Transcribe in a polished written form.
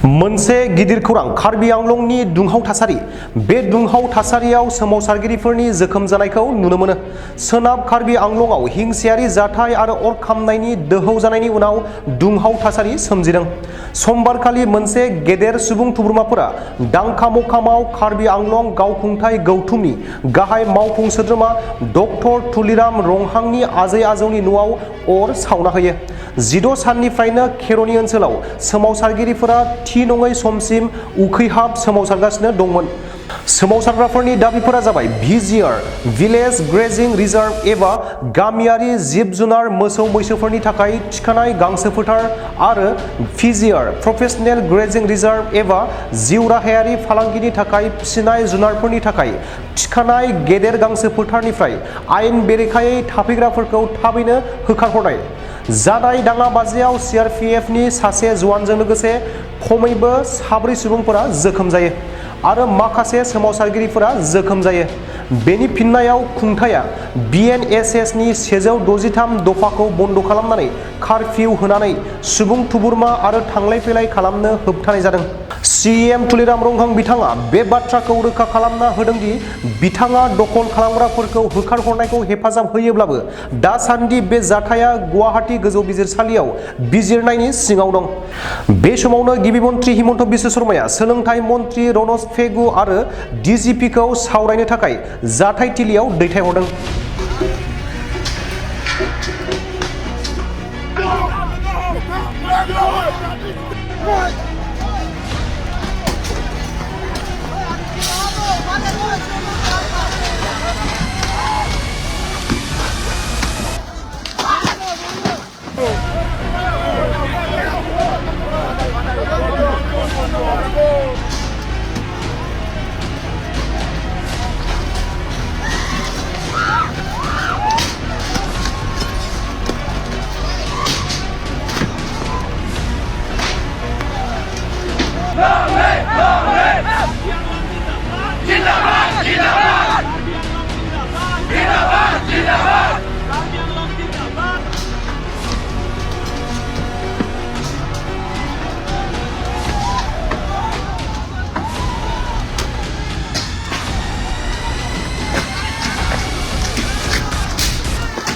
मोनसे गिदिर खौरां कार्बि आंलंनि दुंहाव थासारि बे दुंहाव थासारियाव सोमावसारगिरिफोरनि जोखोम जानायखौ नुनो मोनो। सोनाब कार्बि आंलंआव हिंसायारि जाथाय आरो अर खामनायनि दोहौ जानायनि उनाव दुंहाव थासारि सोमजिदों। समबारखालि मोनसे गेदेर सुबुं थुबुरमाफोरा दांखामखामाव कार्बि आंलं गावखुंथाय गौथुमनि गाहाय मावफुं सोद्रोमा डक्टर तुलिराम रंहांनि आजै-आजौनि न'आव अर सावना होयो। 16 साननिफ्रायनो खेर'नि ओनसोलाव सोमावसारगिरिफोरा थि नङै समसिम उखैहाब सोमावसारगासिनो दंमोन। सोमावसारग्राफोरनि दाबिफोरा जाबाय भिजिआर भिलेज ग्रेजिं रिजार्भ एबा गामियारि जिब-जुनार मोसौ-मैसोफोरनि थाखाय थिखानाय गांसो फोथार आरो भिजिआर प्रोफेशनेल ग्रेजिं रिजार्भ एबा जिउराहायारि फालांगिनि थाखाय फिसिनाय जुनारफोरनि थाखाय थिखानाय गेदेर गांसो फोथारनिफ्राय आयेन बेरेखायै थाफैग्राफोरखौ थाबैनो होखारहरनाय। जानाय दाङाबाजियाव सिआरपिएफनि सासे जवानजों लोगोसे खमैबो 4 सुबुंफोरा जोखोम जायो आरो माखासे सोमावसारगिरिफोरा जोखोम जायो। बेनि फिननायाव खुंथाया बिएनएसएसनि 163 दफाखौ बन्द खालामनानै कारफिउ होनानै सुबुं थुबुरमा आरो थांलाय फैलाय खालामनो होबथानाय जादों। सीएम तुलिराम रंहां बिथाङा बे बाथ्राखौ रोखा खालामना होदों दि बिथाङा दखल खालामग्राफोरखौ होखारहरनायखौ हेफाजाब होयोब्लाबो दासान्दि बे जाथाया गुवाहाटी गोजौ बिजिरसालियाव बिजिरनायनि सिङाव दं। बे समावनो गिबि मन्थ्रि हिमन्त बिश्व शर्माया सोलोंथाइ मन्थ्रि रनज पेगु आरो डिजिपिखौ सावरायनो थाखाय जाथायथिलियाव दैथायहरदों। Right!